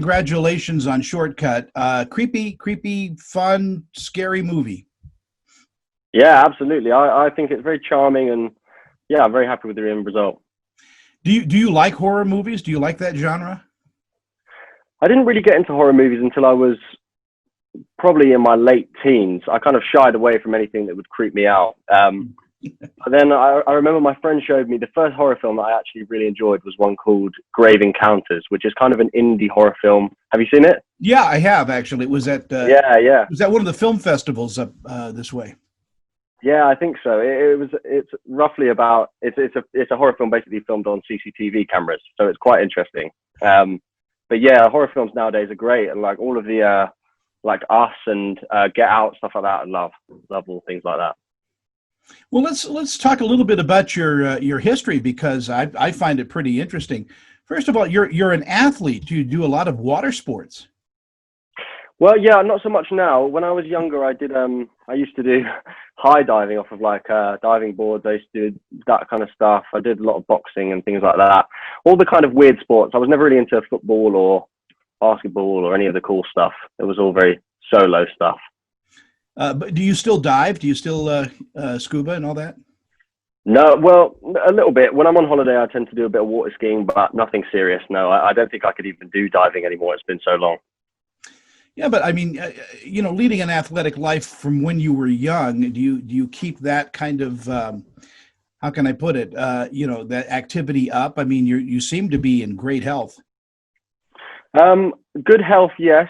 congratulations on Shortcut. Creepy, fun, scary movie. Yeah, absolutely. I think it's very charming, and yeah, I'm very happy with the end result. Do you like horror movies? Do you like that genre? I didn't really get into horror movies until I was probably in my late teens. I kind of shied away from anything that would creep me out. But then I remember my friend showed me the first horror film that I actually really enjoyed was one called Grave Encounters, which is kind of an indie horror film. Have you seen it? Yeah, I have actually. It was at Yeah. was that one of the film festivals up this way? Yeah, I think so. It's roughly about it's a horror film basically filmed on CCTV cameras, so it's quite interesting. But yeah, horror films nowadays are great, and like all of the like Us and Get Out, stuff like that. I love all things like that. Well, let's talk a little bit about your history, because I find it pretty interesting. First of all, you're an athlete. You do a lot of water sports. Well, yeah, not so much now. When I was younger, I used to do high diving off of like diving boards. I used to do that kind of stuff. I did a lot of boxing and things like that. All the kind of weird sports. I was never really into football or basketball or any of the cool stuff. It was all very solo stuff. But do you still dive? Do you still scuba and all that? No, well, a little bit. When I'm on holiday, I tend to do a bit of water skiing, but nothing serious. No, I don't think I could even do diving anymore. It's been so long. Yeah, but I mean, leading an athletic life from when you were young, do you keep that kind of how can I put it? That activity up. I mean, you seem to be in great health. Good health, yes,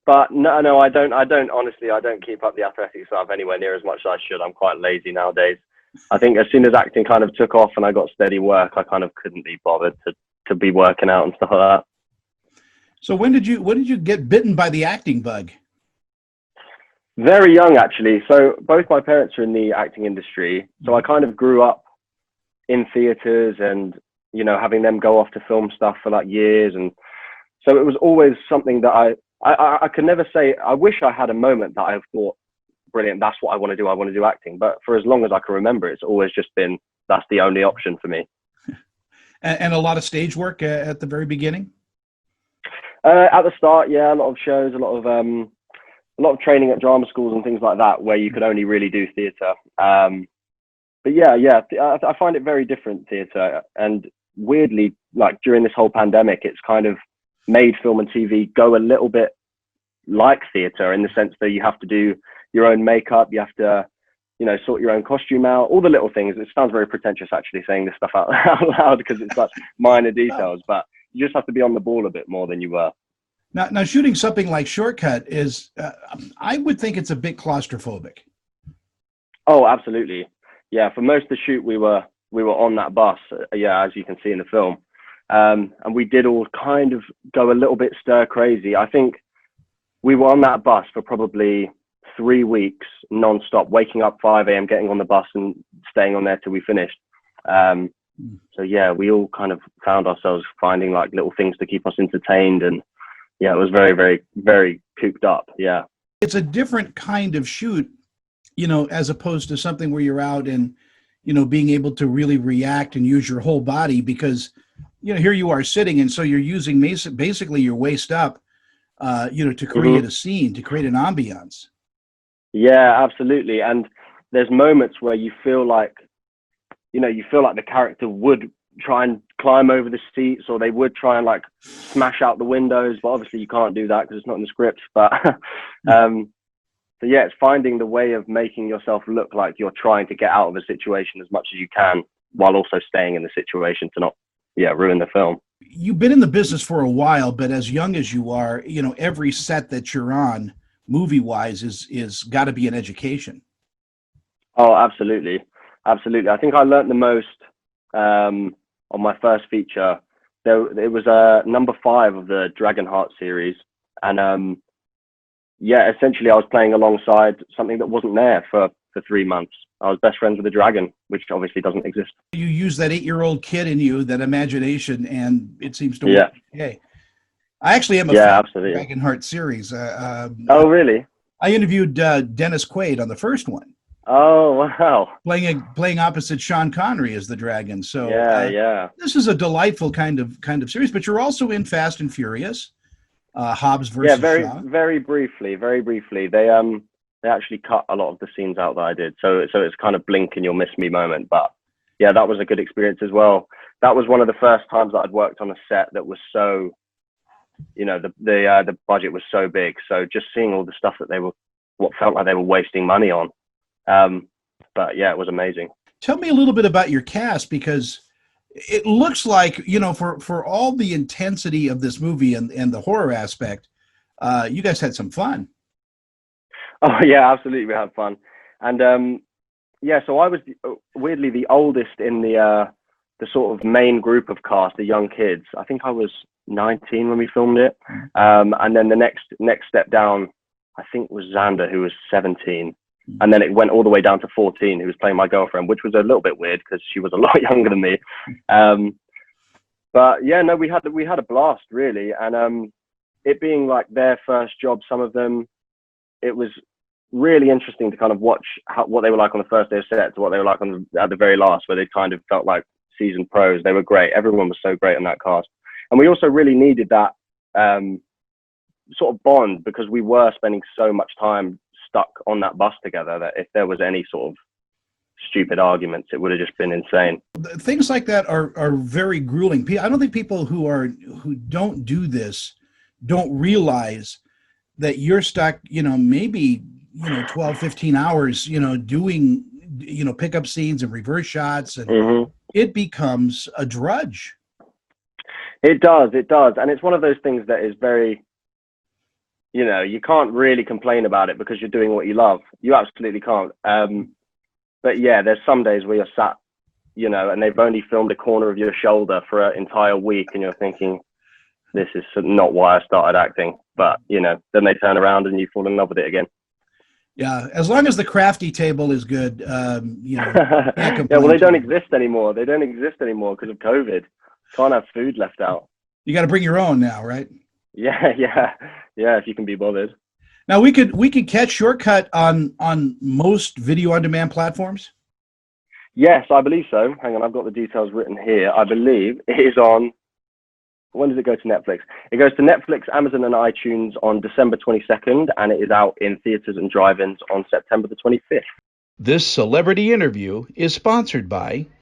but no, I don't. Honestly, I don't keep up the athletic stuff anywhere near as much as I should. I'm quite lazy nowadays. I think as soon as acting kind of took off and I got steady work, I kind of couldn't be bothered to be working out and stuff like that. So when did you get bitten by the acting bug? Very young, actually. So both my parents are in the acting industry, so I kind of grew up in theaters and having them go off to film stuff for like years, and so it was always something that I could never say. I wish I had a moment that I thought, brilliant, that's what I want to do. I want to do acting. But for as long as I can remember, it's always just been that's the only option for me. And a lot of stage work at the very beginning. At the start, yeah, a lot of shows, a lot of training at drama schools and things like that, where you could only really do theatre. But yeah, I find it very different, theatre, and weirdly, like during this whole pandemic, it's kind of made film and TV go a little bit like theatre in the sense that you have to do your own makeup, you have to, sort your own costume out, all the little things. It sounds very pretentious actually saying this stuff out loud because it's such minor details, but you just have to be on the ball a bit more than you were. Now shooting something like Shortcut is, I would think it's a bit claustrophobic. Oh, absolutely. Yeah, for most of the shoot, we were on that bus. Yeah, as you can see in the film, and we did all kind of go a little bit stir crazy. I think we were on that bus for probably 3 weeks non-stop, waking up 5 a.m., getting on the bus and staying on there till we finished. So yeah, we all kind of found ourselves finding like little things to keep us entertained, and yeah, it was very, very, very cooped up. Yeah. It's a different kind of shoot, as opposed to something where you're out and, being able to really react and use your whole body, because, here you are sitting, and so you're using basically your waist up, to create a scene, to create an ambiance. Yeah, absolutely. And there's moments where you feel like the character would try and climb over the seats, or they would try and like smash out the windows, but obviously you can't do that because it's not in the script. But so yeah, it's finding the way of making yourself look like you're trying to get out of a situation as much as you can while also staying in the situation to not ruin the film. You've been in the business for a while, but as young as you are, every set that you're on movie wise is got to be an education. Oh, absolutely. I think I learned the most on my first feature. It was number 5 of the Dragonheart series, and essentially I was playing alongside something that wasn't there for 3 months. I was best friends with a dragon, which obviously doesn't exist. You use that 8-year-old kid in you, that imagination, and it seems to work. Okay. I actually am a fan of the Dragonheart series. Oh, really? I interviewed Dennis Quaid on the first one. Oh, wow. Playing opposite Sean Connery as the dragon. So yeah. This is a delightful kind of series, but you're also in Fast and Furious. Hobbs Yeah, versus very Shaw. very briefly, very briefly. They actually cut a lot of the scenes out that I did, so it's kind of blink and you'll miss me moment. But yeah, that was a good experience as well. That was one of the first times that I'd worked on a set that was so, the budget was so big. So just seeing all the stuff that they were, what felt like they were wasting money on. But yeah, it was amazing. Tell me a little bit about your cast, because it looks like, for all the intensity of this movie and the horror aspect, you guys had some fun. Oh yeah, absolutely, we had fun. And yeah, so I was weirdly the oldest in the sort of main group of cast, the young kids. I think I was 19 when we filmed it. And then the next step down, I think, was Xander, who was 17. And then it went all the way down to 14, who was playing my girlfriend, which was a little bit weird because she was a lot younger than me. But yeah, no, we had a blast, really. And it being like their first job, some of them, it was really interesting to kind of watch what they were like on the first day of set to what they were like at the very last, where they kind of felt like seasoned pros. They were great. Everyone was so great on that cast. And we also really needed that sort of bond, because we were spending so much time stuck on that bus together that if there was any sort of stupid arguments, it would have just been insane. Things like that are very grueling. I don't think people who don't do this don't realize that you're stuck, maybe 12, 15 hours, doing, pickup scenes and reverse shots, and it becomes a drudge. It does. And it's one of those things that is very, you can't really complain about it because you're doing what you love. You absolutely can't. But yeah, there's some days where you're sat, and they've only filmed a corner of your shoulder for an entire week, and you're thinking, this is not why I started acting. But, then they turn around and you fall in love with it again. Yeah, as long as the crafty table is good, can't yeah, well, they don't exist anymore. They don't exist anymore because of COVID. Can't have food left out. You got to bring your own now, right? Yeah, if you can be bothered. Now we could catch Shortcut on most video on demand platforms. Yes, I believe so. Hang on, I've got the details written here. I believe it is on. When does it go to Netflix? It goes to Netflix, Amazon, and iTunes on December 22nd, and it is out in theaters and drive-ins on September the 25th. This celebrity interview is sponsored by